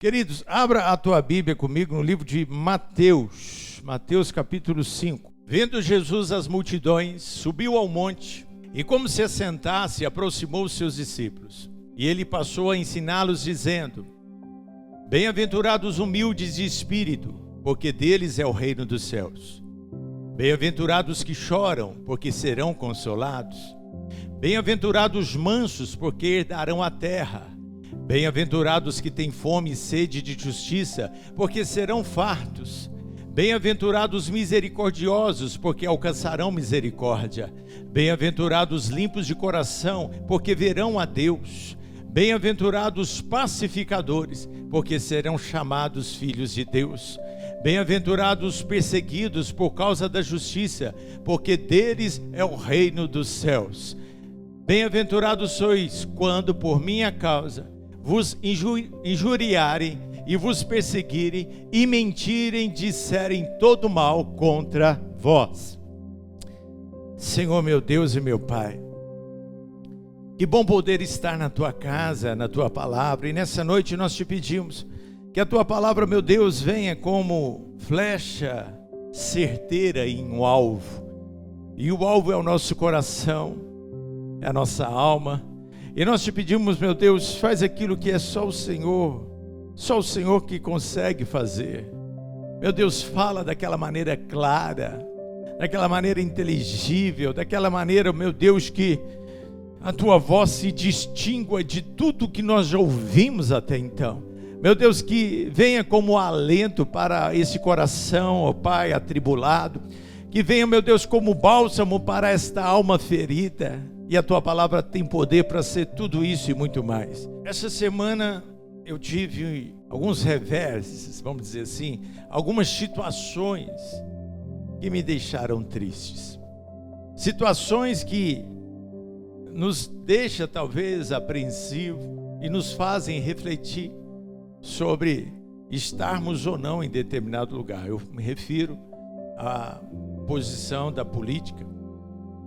Queridos, abra a tua Bíblia comigo no livro de Mateus, Mateus capítulo 5. Vendo Jesus as multidões, subiu ao monte e, como se assentasse, aproximou os seus discípulos. E ele passou a ensiná-los, dizendo: Bem-aventurados humildes de espírito, porque deles é o reino dos céus. Bem-aventurados que choram, porque serão consolados. Bem-aventurados os mansos, porque herdarão a terra. Bem-aventurados que têm fome e sede de justiça, porque serão fartos. Bem-aventurados misericordiosos, porque alcançarão misericórdia. Bem-aventurados limpos de coração, porque verão a Deus. Bem-aventurados pacificadores, porque serão chamados filhos de Deus. Bem-aventurados perseguidos por causa da justiça, porque deles é o reino dos céus. Bem-aventurados sois quando por minha causa vos injuriarem e vos perseguirem e mentirem, disserem todo mal contra vós. Senhor meu Deus e meu Pai, que bom poder estar na tua casa, na tua palavra, e nessa noite nós te pedimos que a tua palavra, meu Deus, venha como flecha certeira em um alvo, e o alvo é o nosso coração, é a nossa alma. E nós te pedimos, meu Deus, faz aquilo que é só o Senhor que consegue fazer. Meu Deus, fala daquela maneira clara, daquela maneira inteligível, daquela maneira, meu Deus, que a tua voz se distingua de tudo que nós já ouvimos até então. Meu Deus, que venha como alento para esse coração, ó Pai, atribulado. Que venha, meu Deus, como bálsamo para esta alma ferida. E a tua palavra tem poder para ser tudo isso e muito mais. Essa semana eu tive alguns reverses, vamos dizer assim, algumas situações que me deixaram tristes. Situações que nos deixam talvez apreensivos e nos fazem refletir sobre estarmos ou não em determinado lugar. Eu me refiro à posição da política.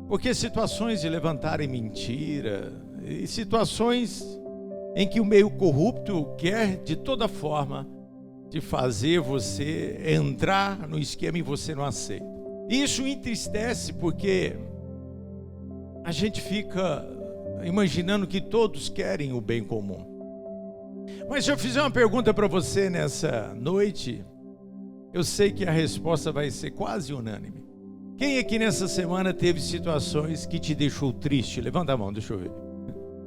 Porque situações de levantarem mentira, e situações em que o meio corrupto quer de toda forma de fazer você entrar no esquema e você não aceita. E isso entristece porque a gente fica imaginando que todos querem o bem comum. Mas se eu fizer uma pergunta para você nessa noite, eu sei que a resposta vai ser quase unânime. Quem aqui nessa semana teve situações que te deixou triste? Levanta a mão, deixa eu ver.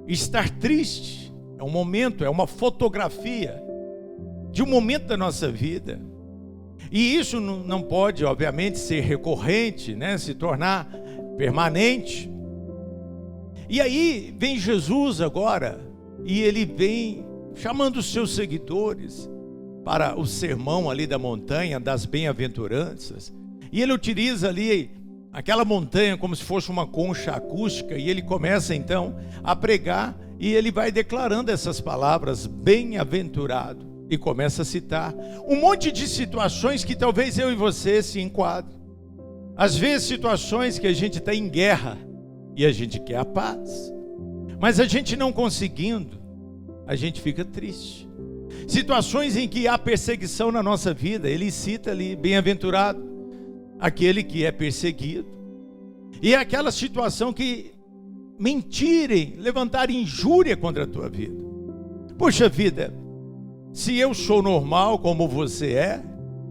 Estar triste é um momento, é uma fotografia de um momento da nossa vida. E isso não pode, obviamente, ser recorrente, né? Se tornar permanente. E aí vem Jesus agora, e ele vem chamando os seus seguidores para o sermão ali da montanha das bem-aventuranças. E ele utiliza ali aquela montanha como se fosse uma concha acústica, e ele começa então a pregar, e ele vai declarando essas palavras, bem-aventurado, e começa a citar um monte de situações que talvez eu e você se enquadrem. Às vezes situações que a gente está em guerra, e a gente quer a paz, mas a gente não conseguindo, a gente fica triste. Situações em que há perseguição na nossa vida, ele cita ali, bem-aventurado aquele que é perseguido. E é aquela situação que mentirem, levantarem injúria contra a tua vida. Poxa vida, se eu sou normal como você é,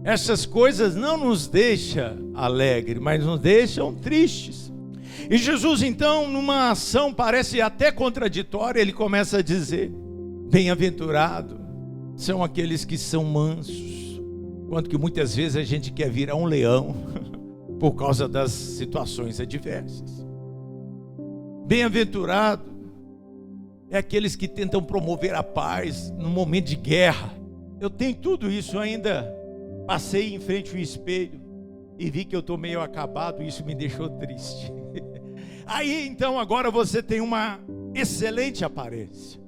essas coisas não nos deixam alegres, mas nos deixam tristes. E Jesus então, numa ação parece até contraditória, ele começa a dizer: bem-aventurado são aqueles que são mansos, quanto que muitas vezes a gente quer virar um leão por causa das situações adversas. Bem-aventurado é aqueles que tentam promover a paz no momento de guerra. Eu tenho tudo isso ainda. Passei em frente ao espelho e vi que eu estou meio acabado, e isso me deixou triste. Aí então agora você tem uma excelente aparência,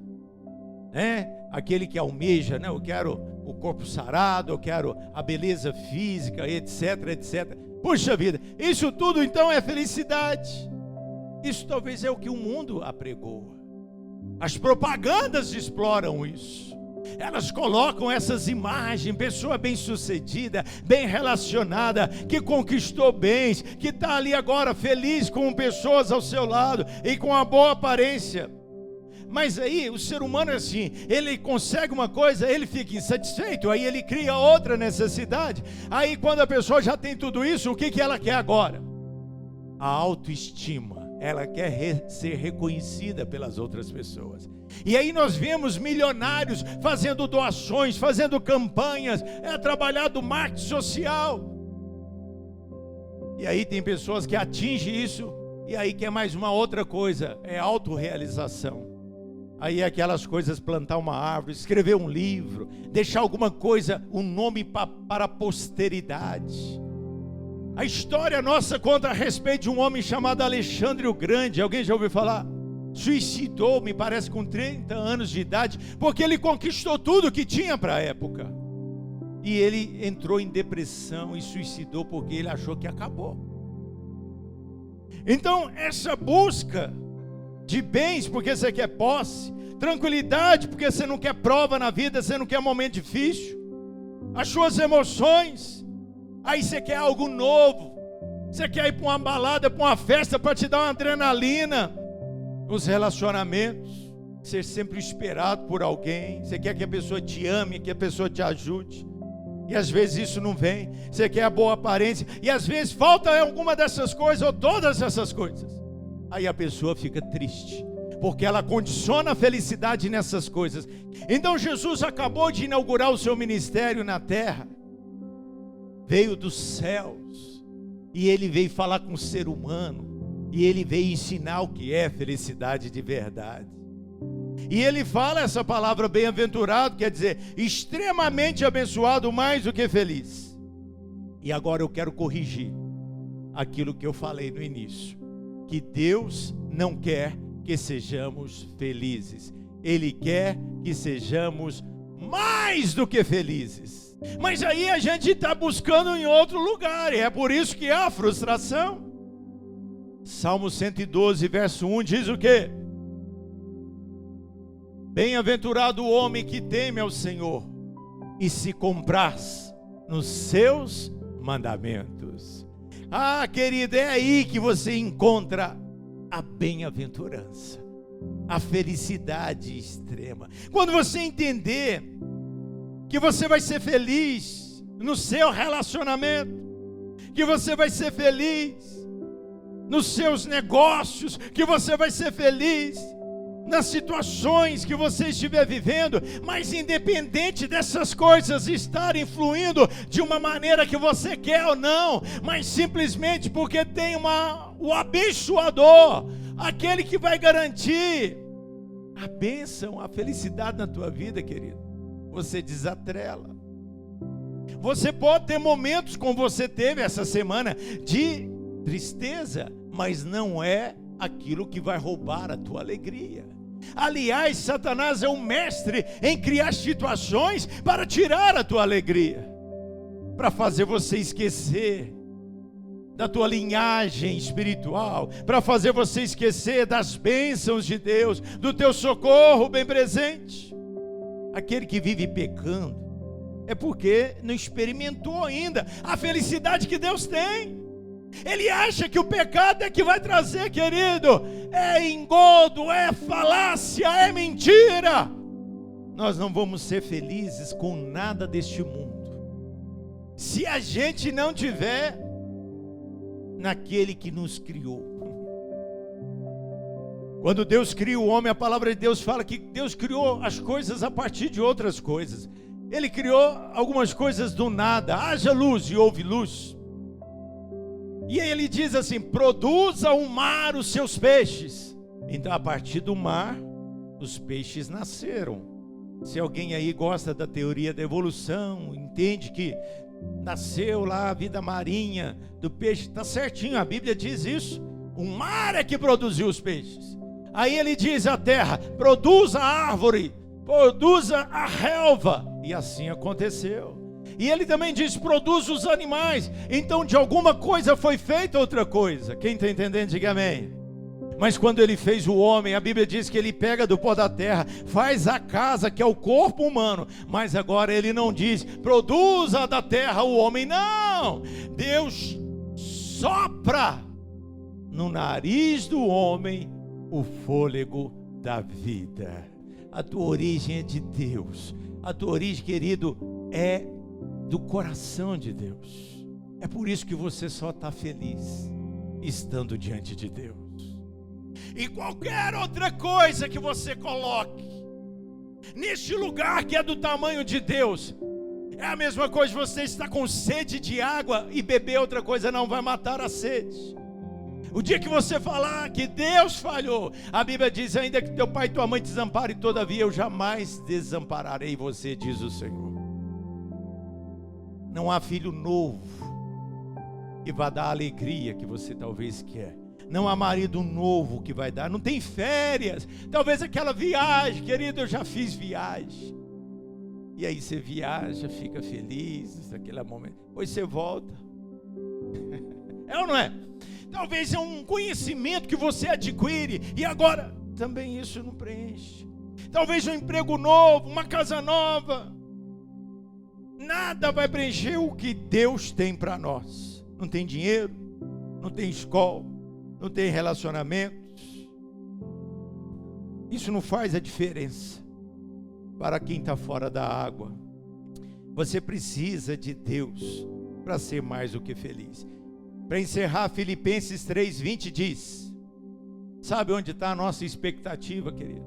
né? Aquele que almeja, né? Eu quero o corpo sarado, eu quero a beleza física, etc, etc. Puxa vida, isso tudo então é felicidade. Isso talvez é o que o mundo apregoa. As propagandas exploram isso. Elas colocam essas imagens, pessoa bem-sucedida, bem relacionada, que conquistou bens, que está ali agora feliz com pessoas ao seu lado e com uma boa aparência. Mas aí o ser humano é assim, ele consegue uma coisa, ele fica insatisfeito, aí ele cria outra necessidade. Aí quando a pessoa já tem tudo isso, o que ela quer agora? A autoestima. Ela quer ser reconhecida pelas outras pessoas. E aí nós vemos milionários fazendo doações, fazendo campanhas, trabalhando marketing social. E aí tem pessoas que atingem isso, e aí quer mais uma outra coisa, é autorrealização. Aí é aquelas coisas, plantar uma árvore, escrever um livro, deixar alguma coisa, um nome para a posteridade. A história nossa conta a respeito de um homem chamado Alexandre o Grande. Alguém já ouviu falar? Suicidou, me parece, com 30 anos de idade, porque ele conquistou tudo que tinha para a época. E ele entrou em depressão e suicidou porque ele achou que acabou. Então, essa busca de bens porque você quer posse, tranquilidade porque você não quer prova na vida, você não quer momento difícil, as suas emoções, aí você quer algo novo, você quer ir para uma balada, para uma festa para te dar uma adrenalina. Os relacionamentos, ser sempre esperado por alguém, você quer que a pessoa te ame, que a pessoa te ajude, e às vezes isso não vem. Você quer a boa aparência, e às vezes falta alguma dessas coisas, ou todas essas coisas. Aí a pessoa fica triste, porque ela condiciona a felicidade nessas coisas. Então Jesus acabou de inaugurar o seu ministério na terra, veio dos céus, e ele veio falar com o ser humano, e ele veio ensinar o que é felicidade de verdade. E ele fala essa palavra bem-aventurado, quer dizer, extremamente abençoado, mais do que feliz. E agora eu quero corrigir aquilo que eu falei no início, que Deus não quer que sejamos felizes. Ele quer que sejamos mais do que felizes. Mas aí a gente está buscando em outro lugar, e é por isso que há frustração. Salmo 112, verso 1 diz o quê? Bem-aventurado o homem que teme ao Senhor e se compraz nos seus mandamentos. Ah, querido, é aí que você encontra a bem-aventurança, a felicidade extrema. Quando você entender que você vai ser feliz no seu relacionamento, que você vai ser feliz nos seus negócios, que você vai ser feliz nas situações que você estiver vivendo, mas independente dessas coisas estarem fluindo de uma maneira que você quer ou não, mas simplesmente porque tem o abençoador, aquele que vai garantir a bênção, a felicidade na tua vida, querido, você desatrela. Você pode ter momentos como você teve essa semana de tristeza, mas não é aquilo que vai roubar a tua alegria. Aliás, Satanás é um mestre em criar situações para tirar a tua alegria, para fazer você esquecer da tua linhagem espiritual, para fazer você esquecer das bênçãos de Deus, do teu socorro bem presente. Aquele que vive pecando é porque não experimentou ainda a felicidade que Deus tem. Ele acha que o pecado é que vai trazer, querido, é engodo, é falácia, é mentira. Nós não vamos ser felizes com nada deste mundo se a gente não tiver naquele que nos criou. Quando Deus cria o homem, a palavra de Deus fala que Deus criou as coisas a partir de outras coisas. Ele criou algumas coisas do nada. Haja luz e houve luz. E aí ele diz assim: produza o mar os seus peixes. Então a partir do mar os peixes nasceram. Se alguém aí gosta da teoria da evolução, entende que nasceu lá a vida marinha do peixe, está certinho, a Bíblia diz isso. O mar é que produziu os peixes. Aí ele diz à terra: produza a árvore, produza a relva. E assim aconteceu. E ele também diz: produz os animais. Então de alguma coisa foi feita outra coisa. Quem está entendendo, diga amém. Mas quando ele fez o homem, a Bíblia diz que ele pega do pó da terra, faz a casa que é o corpo humano. Mas agora ele não diz, produza da terra o homem. Não! Deus sopra no nariz do homem o fôlego da vida. A tua origem é de Deus. A tua origem, querido, é do coração de Deus. É por isso que você só está feliz estando diante de Deus. E qualquer outra coisa que você coloque neste lugar que é do tamanho de Deus, é a mesma coisa de você estar com sede de água e beber outra coisa não vai matar a sede. O dia que você falar que Deus falhou, a Bíblia diz ainda que teu pai e tua mãe te desamparem, todavia eu jamais desampararei você, diz o Senhor. Não há filho novo que vai dar a alegria que você talvez quer. Não há marido novo que vai dar. Não tem férias. Talvez aquela viagem, querido, eu já fiz viagem. E aí você viaja, fica feliz naquele momento. Depois você volta. É ou não é? Talvez é um conhecimento que você adquire e agora também isso não preenche. Talvez um emprego novo, uma casa nova. Nada vai preencher o que Deus tem para nós. Não tem dinheiro, não tem escola, não tem relacionamentos. Isso não faz a diferença para quem está fora da água. Você precisa de Deus para ser mais do que feliz. Para encerrar, Filipenses 3:20 diz: sabe onde está a nossa expectativa, querido?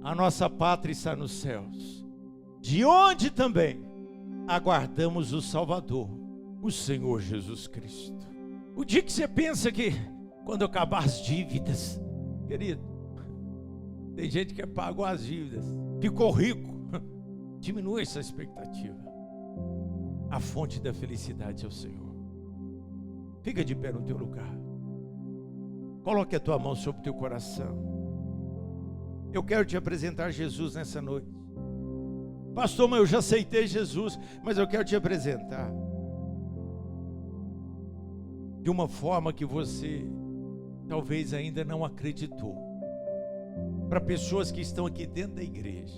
A nossa pátria está nos céus, de onde também aguardamos o Salvador, o Senhor Jesus Cristo. O dia que você pensa que quando acabar as dívidas, querido, tem gente que pagou as dívidas, ficou rico, diminui essa expectativa. A fonte da felicidade é o Senhor. Fica de pé no teu lugar. Coloque a tua mão sobre o teu coração. Eu quero te apresentar Jesus nessa noite. Pastor, mas eu já aceitei Jesus, mas eu quero te apresentar de uma forma que você talvez ainda não acreditou. Para pessoas que estão aqui dentro da igreja,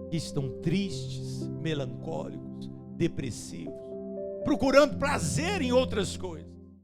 que estão tristes, melancólicos, depressivos, procurando prazer em outras coisas.